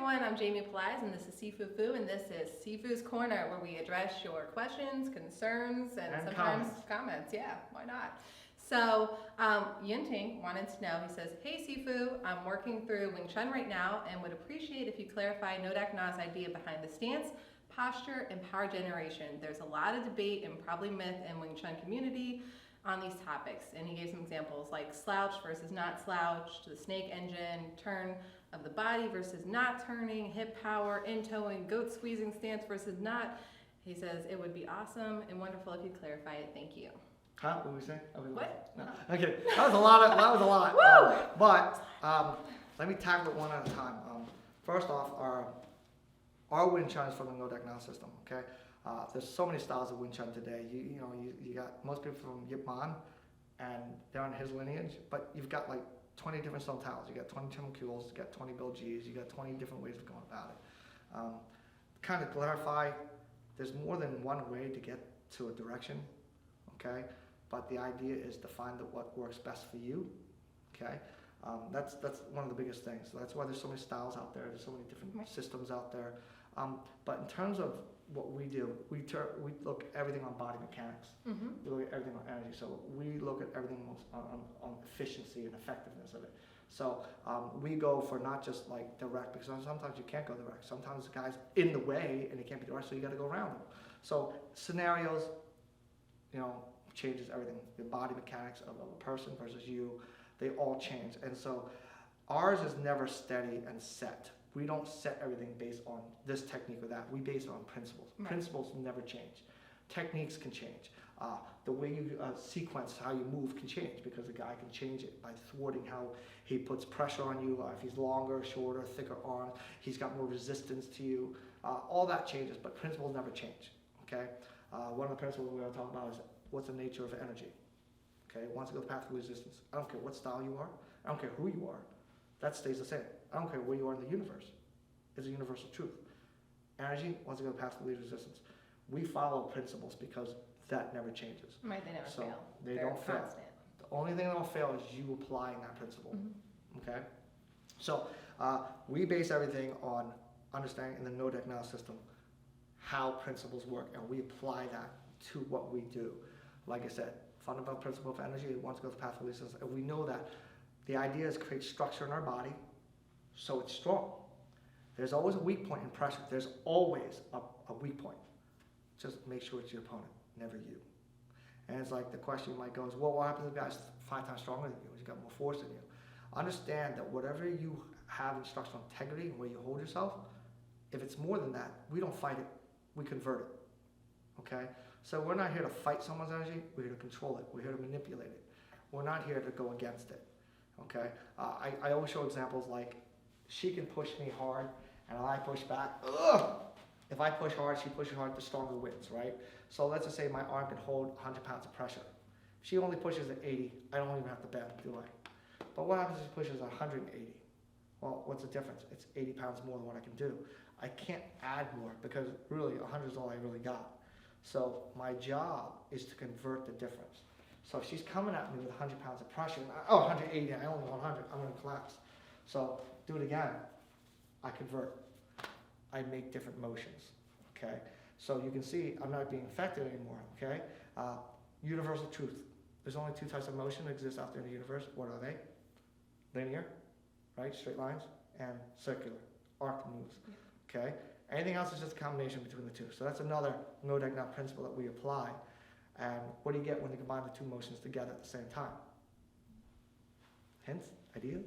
everyone, I'm Jamie Plies, and this is Sifu Fu, and this is Sifu's Corner, where we address your questions, concerns, and sometimes comments. Yeah, why not? So, Yinting wanted to know, he says, hey Sifu, I'm working through Wing Chun right now and would appreciate if you clarify Nodak Na's idea behind the stance, posture, and power generation. There's a lot of debate and probably myth in Wing Chun community on these topics, and he gave some examples like slouch versus not slouch, the snake engine, turn of the body versus not turning, hip power, in-towing, goat squeezing stance versus not. He says it would be awesome and wonderful if you clarify it. Thank you. Huh? What were we saying? What? No. Okay, that was a lot. Woo! But let me tackle it one at a time. First off, our Wing Chun is from the Nodak Na system. Okay, there's so many styles of Wing Chun today. You got most people from Yip Man, and they're on his lineage, but you've got like 20 different style styles. You got 20 Kuls, you got 20 Bill Gs, you got 20 different ways of going about it. Kind of clarify, there's more than one way to get to a direction, okay? But the idea is to find what works best for you, okay? That's one of the biggest things. So that's why there's so many styles out there. There's so many different systems out there. But in terms of what we do, we look at everything on body mechanics. Mm-hmm. We look at everything on energy. So we look at everything on efficiency and effectiveness of it. So we go for not just like direct, because sometimes you can't go direct. Sometimes the guy's in the way and he can't be direct, so you got to go around him. So scenarios, changes everything. The body mechanics of a person versus you, they all change. And so ours is never steady and set. We don't set everything based on this technique or that. We base it on principles. Right. Principles never change. Techniques can change. The way you sequence how you move can change, because the guy can change it by thwarting how he puts pressure on you. If he's longer, shorter, thicker arms, he's got more resistance to you. All that changes, but principles never change. Okay. One of the principles we're going to talk about is what's the nature of energy. Okay. Once you go the path of resistance, I don't care what style you are. I don't care who you are. That stays the same. I don't care where you are in the universe. It's a universal truth. Energy, once you go the path of least resistance. We follow principles because that never changes. Right, they never fail. They don't fail. The only thing that will fail is you applying that principle. Mm-hmm. Okay? So we base everything on understanding in the Nodak Na system how principles work, and we apply that to what we do. Like I said, fundamental principle of energy, once it goes the path of least resistance, and we know that the idea is to create structure in our body so it's strong. There's always a weak point in pressure. There's always a weak point. Just make sure it's your opponent, never you. And it's like the question might go is, well, what happens if the guy's 5 times stronger than you? He's got more force than you. Understand that whatever you have in structural integrity and where you hold yourself, if it's more than that, we don't fight it, we convert it. Okay? So we're not here to fight someone's energy, we're here to control it. We're here to manipulate it. We're not here to go against it. Okay, I always show examples like she can push me hard, and if I push back, if I push hard, she pushes hard, the stronger wins, right? So let's just say my arm can hold 100 pounds of pressure. If she only pushes at 80, I don't even have to bend, do I? But what happens if she pushes 180? Well, what's the difference? It's 80 pounds more than what I can do. I can't add more because really 100 is all I really got. So my job is to convert the difference. So if she's coming at me with 100 pounds of pressure, 180, I only want 100, I'm going to collapse. So do it again. I convert. I make different motions. Okay. So you can see I'm not being affected anymore. Okay. Universal truth. There's only 2 types of motion that exist out there in the universe. What are they? Linear, right? Straight lines, and circular, arc moves. Okay. Anything else is just a combination between the two. So that's another Nodak Na principle that we apply. And what do you get when you combine the 2 motions together at the same time? Hints? Ideas?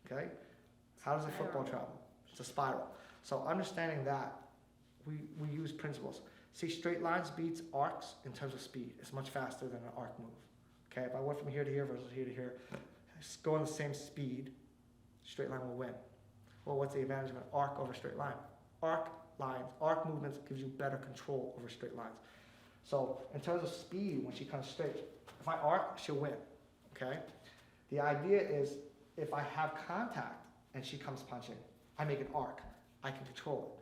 Okay? How does a football travel? It's a spiral. So understanding that, we use principles. See, straight lines beats arcs in terms of speed. It's much faster than an arc move. Okay? If I went from here to here versus here to here, going the same speed, straight line will win. Well, what's the advantage of an arc over a straight line? Arc lines, arc movements gives you better control over straight lines. So in terms of speed, when she comes straight, if I arc, she'll win, okay? The idea is if I have contact and she comes punching, I make an arc. I can control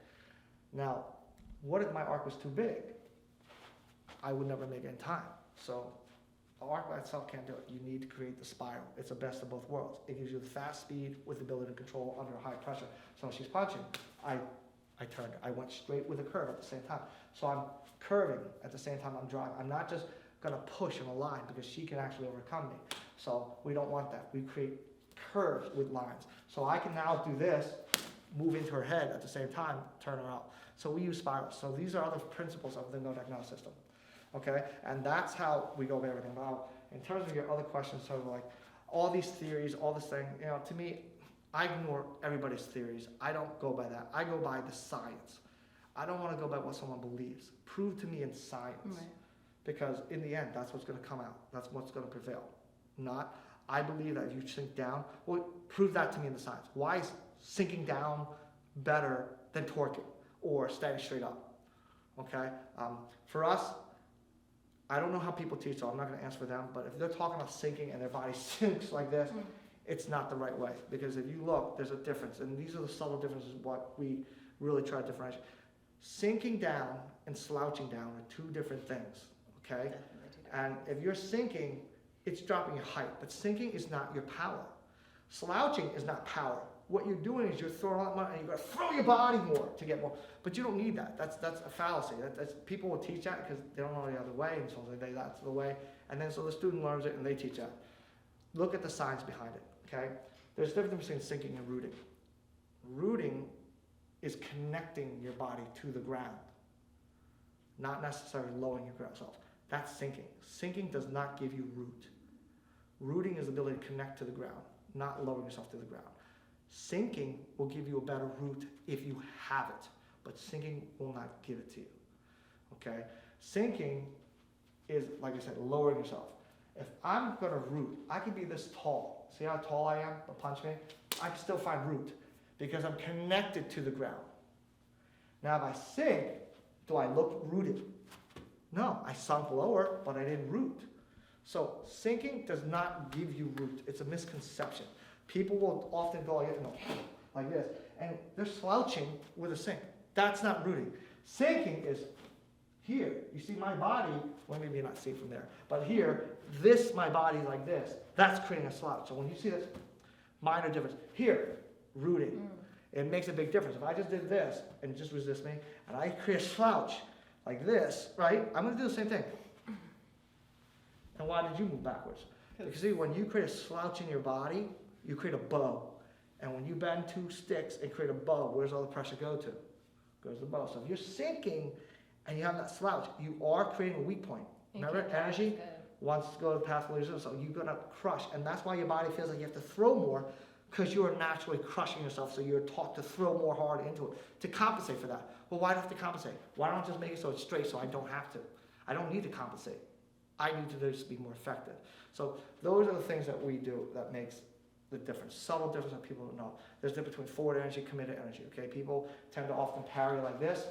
it. Now, what if my arc was too big? I would never make it in time. So arc by itself can't do it. You need to create the spiral. It's the best of both worlds. It gives you the fast speed with the ability to control under high pressure. So when she's punching, I turned. I went straight with a curve at the same time. So I'm curving at the same time I'm driving. I'm not just going to push in a line because she can actually overcome me. So we don't want that. We create curves with lines. So I can now do this, move into her head at the same time, turn her out. So we use spirals. So these are other principles of the no neck now system. Okay, and that's how we go over everything. Now, in terms of your other questions, sort of like all these theories, all this thing, you know, to me, I ignore everybody's theories. I don't go by that. I go by the science. I don't want to go by what someone believes. Prove to me in science. Right. Because in the end, that's what's going to come out. That's what's going to prevail. Not, I believe that if you sink down, well, prove that to me in the science. Why is sinking down better than torquing or standing straight up? Okay, for us, I don't know how people teach, so I'm not going to answer for them, but if they're talking about sinking and their body sinks like this, it's not the right way. Because if you look, there's a difference, and these are the subtle differences what we really try to differentiate. Sinking down and slouching down are two different things, okay? And if you're sinking, it's dropping your height, but sinking is not your power. Slouching is not power. What you're doing is you're throwing out money and you're going to throw your body more to get more. But you don't need that. That's a fallacy. That's, people will teach that because they don't know the other way, and so that's the way. And then so the student learns it and they teach that. Look at the science behind it, okay? There's a difference between sinking and rooting. Rooting is connecting your body to the ground, not necessarily lowering yourself. That's sinking. Sinking does not give you root. Rooting is the ability to connect to the ground, not lowering yourself to the ground. Sinking will give you a better root if you have it, but sinking will not give it to you, okay? Sinking is, like I said, lowering yourself. If I'm going to root, I can be this tall. See how tall I am? But punch me. I can still find root because I'm connected to the ground. Now if I sink, do I look rooted? No, I sunk lower, but I didn't root. So sinking does not give you root. It's a misconception. People will often go like this, and they're slouching with a sink. That's not rooting. Sinking is here. You see my body, well, maybe you're not seeing from there, but here, my body like this. That's creating a slouch. So when you see this, minor difference. Here, rooting. It makes a big difference. If I just did this and just resist me, and I create a slouch like this, right? I'm going to do the same thing. And why did you move backwards? Because see, when you create a slouch in your body, you create a bow. And when you bend two sticks and create a bow, where's all the pressure go to? Goes the bow. So if you're sinking and you have that slouch, you are creating a weak point. Remember, energy wants to go to the path of resistance, so you're going to crush. And that's why your body feels like you have to throw more, because you are naturally crushing yourself, so you're taught to throw more hard into it, to compensate for that. Well, why do I have to compensate? Why don't I just make it so it's straight so I don't have to? I don't need to compensate. I need to just be more effective. So those are the things that we do that makes the difference, subtle difference that people don't know. There's a difference between forward energy, committed energy, okay? People tend to often parry like this,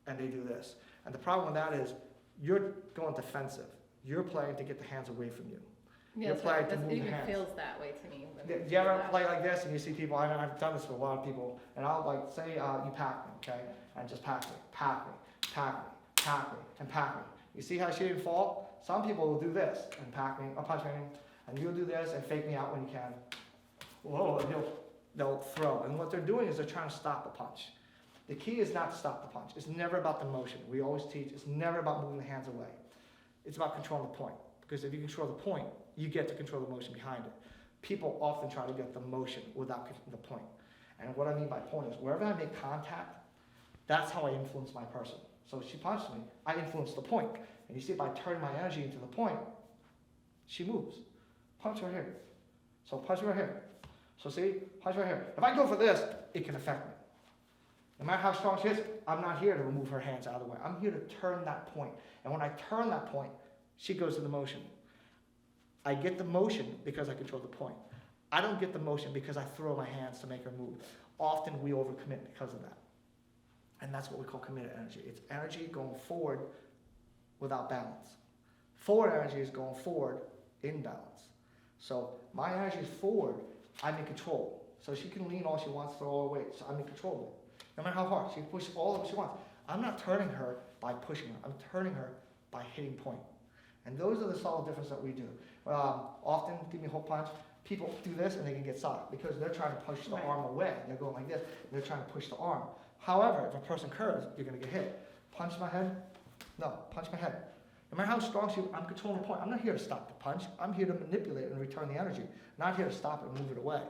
and they do this. And the problem with that is you're going defensive. You're playing to get the hands away from you. Yeah, you're playing to move it the even hands. feels that way to me. Do you ever play like this and you see people, I've done this with a lot of people, and I'll like say you pack me, okay? And just pack me, pack me, pack me, pack me, and pack me. You see how she didn't fall? Some people will do this and pack me, or punch me, and you'll do this and fake me out when you can. Whoa, and they'll throw. And what they're doing is they're trying to stop the punch. The key is not to stop the punch. It's never about the motion. We always teach, it's never about moving the hands away. It's about controlling the point. Because if you control the point, you get to control the motion behind it. People often try to get the motion without the point. And what I mean by point is, wherever I make contact, that's how I influence my person. So she punched me, I influence the point. And you see, if I turn my energy into the point, she moves. Punch her here. So punch her here. So see, punch her here. If I go for this, it can affect me. No matter how strong she is, I'm not here to remove her hands out of the way. I'm here to turn that point. And when I turn that point, she goes to the motion. I get the motion because I control the point. I don't get the motion because I throw my hands to make her move. Often we overcommit because of that. And that's what we call committed energy. It's energy going forward without balance. Forward energy is going forward in balance. So my energy is forward, I'm in control. So she can lean all she wants, throw all her weight. So I'm in control of it. No matter how hard, she can push all of she wants. I'm not turning her by pushing her. I'm turning her by hitting point. And those are the subtle differences that we do. Often, give me a hook punch, people do this and they can get socked because they're trying to push the arm away. They're going like this, and they're trying to push the arm. However, if a person curves, you're going to get hit. Punch my head? No, punch my head. No matter how strong she is, I'm controlling the point. I'm not here to stop the punch. I'm here to manipulate and return the energy. Not here to stop it and move it away.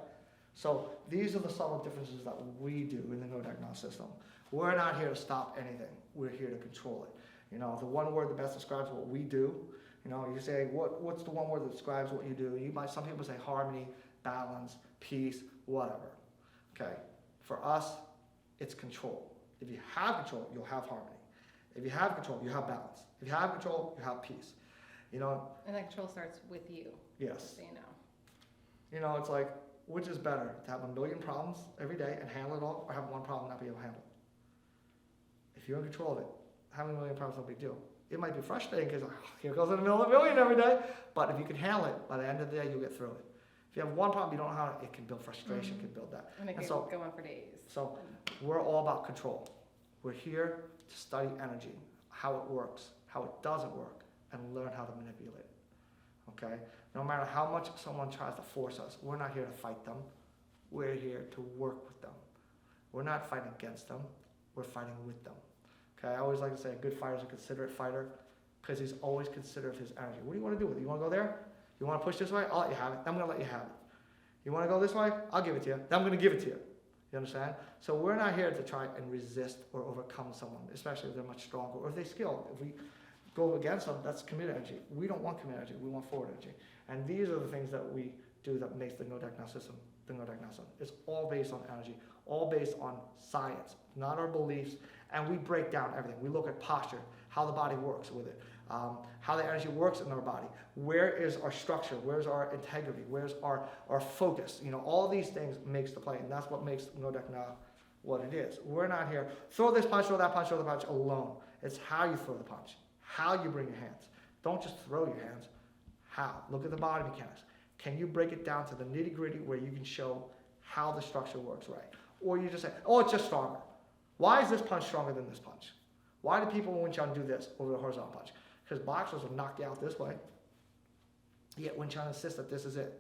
So these are the subtle differences that we do in the no diagnostic system. We're not here to stop anything. We're here to control it. You know, the one word that best describes what we do. You know, you say, what's the one word that describes what you do? Some people say harmony, balance, peace, whatever. Okay? For us, it's control. If you have control, you'll have harmony. If you have control, you have balance. If you have control, you have peace. You know? And that control starts with you. Yes. So you know. You know, it's like, which is better? To have a million problems every day and handle it all, or have one problem and not be able to handle it? If you're in control of it, having a million problems is no big deal. It might be frustrating because here goes in a million every day, but if you can handle it, by the end of the day, you'll get through it. If you have one problem you don't know how to, it can build frustration, it can build that. And it can go on for days. So we're all about control. We're here to study energy, how it works, how it doesn't work, and learn how to manipulate it. Okay? No matter how much someone tries to force us, we're not here to fight them. We're here to work with them. We're not fighting against them. We're fighting with them. Okay? I always like to say a good fighter is a considerate fighter because he's always considerate of his energy. What do you want to do with it? You want to go there? You want to push this way? I'll let you have it. I'm going to let you have it. You want to go this way? I'll give it to you. Then I'm going to give it to you. You understand? So we're not here to try and resist or overcome someone, especially if they're much stronger or if they're skilled. If we go against them, that's committed energy. We don't want committed energy. We want forward energy. And these are the things that we do that makes the no diagnostic system the no diagnostic system. It's all based on energy, all based on science, not our beliefs. And we break down everything. We look at posture, how the body works with it, how the energy works in our body. Where is our structure? Where's our integrity? Where's our focus? You know, all these things makes the play, and that's what makes no diagnostic what it is. We're not here, throw this punch, throw that punch, throw the punch alone. It's how you throw the punch, how you bring your hands. Don't just throw your hands. How? Look at the body mechanics. Can you break it down to the nitty gritty where you can show how the structure works right? Or you just say, oh, it's just stronger. Why is this punch stronger than this punch? Why do people in Wing Chun do this over the horizontal punch? Because boxers will knock you out this way. Yet Wing Chun insists that this is it.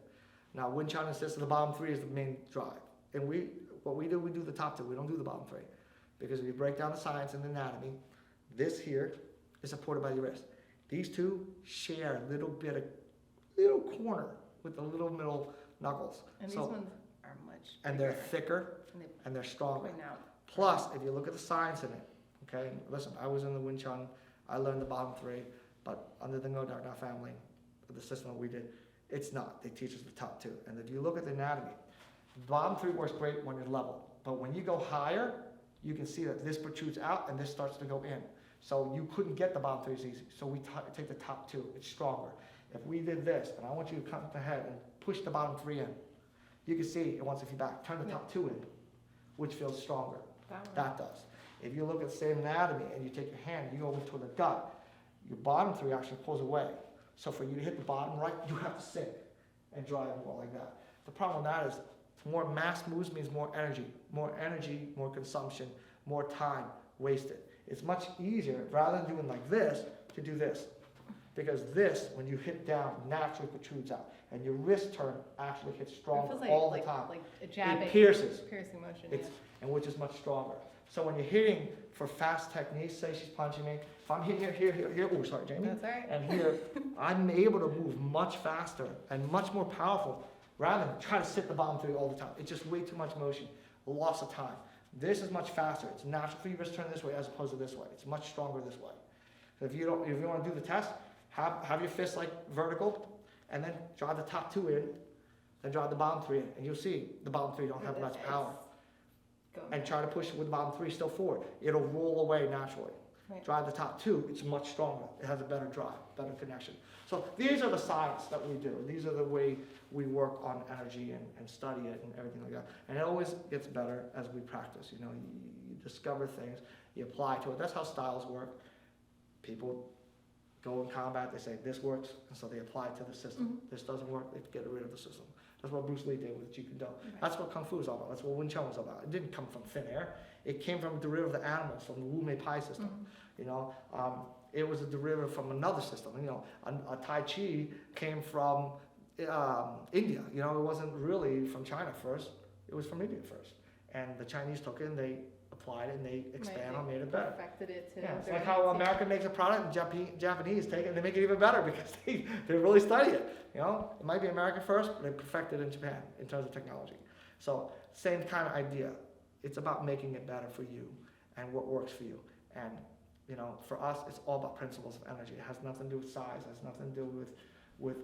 Now Wing Chun insists that the bottom three is the main drive. And what we do the top two. We don't do the bottom three. Because if you break down the science and the anatomy, this here is supported by the wrist. These two share a little corner with the little middle knuckles. And these ones are much bigger. And they're thicker and they're stronger. Out. Plus, if you look at the science in it, okay, listen, I was in the Wing Chun, I learned the bottom three, but under the No Doubt Now family, the system that we did, it's not. They teach us the top two. And if you look at the anatomy, the bottom three works great when you're level. But when you go higher, you can see that this protrudes out and this starts to go in. So you couldn't get the bottom three as easy. So we take the top two. It's stronger. If we did this, and I want you to come to the head and push the bottom three in, you can see it wants to feedback. Turn the top two in, which feels stronger. That does. If you look at the same anatomy and you take your hand, you go into the gut, your bottom three actually pulls away. So for you to hit the bottom right, you have to sink and drive more like that. The problem with that is more mass moves means more energy, more consumption, more time wasted. It's much easier, rather than doing like this, to do this. Because this, when you hit down, naturally protrudes out. And your wrist turn actually hits strong all the time. Like a jabbing, it pierces. Piercing motion, and which is much stronger. So when you're hitting for fast techniques, say she's punching me, if I'm hitting here, oh, sorry, Jamie. That's all right. And here, I'm able to move much faster and much more powerful rather than try to sit the bottom three all the time. It's just way too much motion, a loss of time. This is much faster. It's natural for your wrist to turn this way as opposed to this way. It's much stronger this way. So if you want to do the test, have your fist like vertical, and then drive the top two in, then drive the bottom three in, and you'll see the bottom three don't have much power. And try to push it with the bottom three still forward. It'll roll away naturally. Right. Drive the top two, it's much stronger. It has a better drive, better connection. So these are the science that we do. These are the way we work on energy and study it and everything like that. And it always gets better as we practice. You know, you discover things, you apply to it. That's how styles work. People go in combat, they say this works, and so they apply it to the system. Mm-hmm. This doesn't work, they get rid of the system. That's what Bruce Lee did with Jeet Kune Do. Right. That's what Kung Fu is all about. That's what Wing Chun was about. It didn't come from thin air. It came from a derivative of the animals, from the Wu Mei Pai system. Mm-hmm. You know, it was a derivative from another system. You know, a Tai Chi came from India. You know, it wasn't really from China first. It was from India first. And the Chinese took it and they applied it and they expanded and made it better. Perfected it to Yeah, it's their like how needs, America makes a product and Japanese take it and they make it even better because they really study it. You know, it might be America first, but they perfected it in Japan in terms of technology. So same kind of idea. It's about making it better for you and what works for you. And you know, for us, it's all about principles of energy. It has nothing to do with size. It has nothing to do with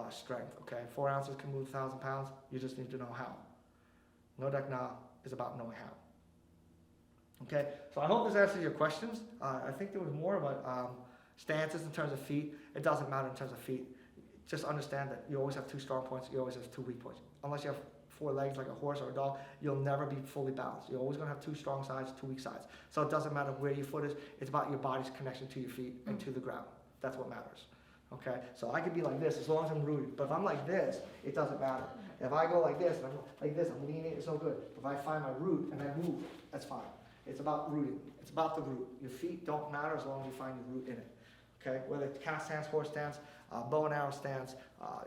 strength. Okay, 4 ounces can move 1,000 pounds. You just need to know how. No Deck Na is about knowing how. Okay, so I hope this answers your questions. I think there was more about stances in terms of feet. It doesn't matter in terms of feet. Just understand that you always have 2 strong points. You always have 2 weak points. Unless you have 4 legs like a horse or a dog, you'll never be fully balanced. You're always going to have 2 strong sides, 2 weak sides. So it doesn't matter where your foot is. It's about your body's connection to your feet and to the ground. That's what matters. Okay, so I could be like this as long as I'm rooted. But if I'm like this, it doesn't matter. If I go like this, and I'm like this, I'm leaning, it's no good. If I find my root and I move, that's fine. It's about rooting. It's about the root. Your feet don't matter as long as you find your root in it. Okay, whether it's cat stance, horse stance, bow and arrow stance,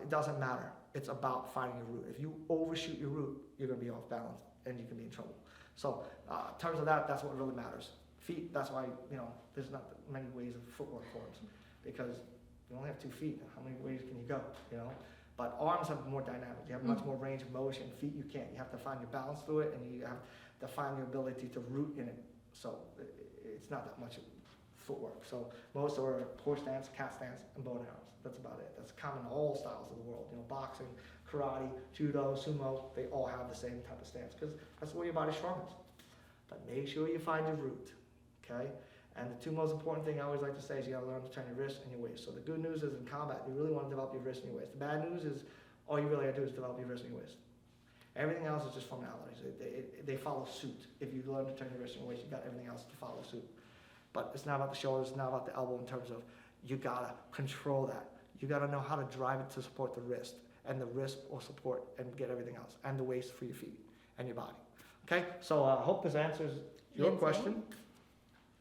it doesn't matter. It's about finding your root. If you overshoot your root, you're going to be off balance and you can be in trouble. So in terms of that, that's what really matters. Feet, that's why, you know, there's not many ways of footwork forms because you only have 2 feet. How many ways can you go, you know? But arms have more dynamic. You have much more range of motion. Feet, you can't. You have to find your balance through it and you have to find your ability to root in it. So it's not that much footwork. So most are horse stance, cat stance, and bow and arrows. That's about it. That's common in all styles of the world. You know, boxing, karate, judo, sumo, they all have the same type of stance because that's where your body's strongest. But make sure you find your root, okay? And the 2 most important things I always like to say is you gotta learn to turn your wrists and your waist. So the good news is in combat, you really wanna develop your wrist and your waist. The bad news is all you really gotta do is develop your wrist and your waist. Everything else is just formalities. They follow suit. If you learn to turn your wrist and your waist, you got everything else to follow suit. But it's not about the shoulders, it's not about the elbow in terms of you gotta control that. You gotta know how to drive it to support the wrist, and the wrist will support and get everything else, and the waist for your feet and your body. Okay, so I hope this answers your question.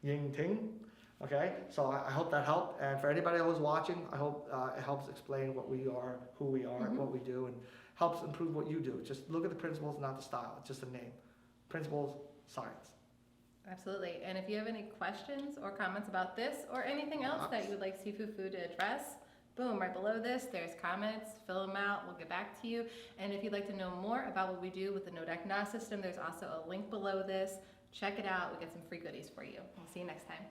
Ying Ting. Okay, so I hope that helped. And for anybody who's watching, I hope it helps explain what we are, who we are, what we do, and helps improve what you do. Just look at the principles, not the style. It's just a name. Principles, science. Absolutely. And if you have any questions or comments about this or anything else that you would like Sifu Fu to address, boom, right below this, there's comments. Fill them out. We'll get back to you. And if you'd like to know more about what we do with the No Deck Na system, there's also a link below this. Check it out. We get some free goodies for you. We'll see you next time.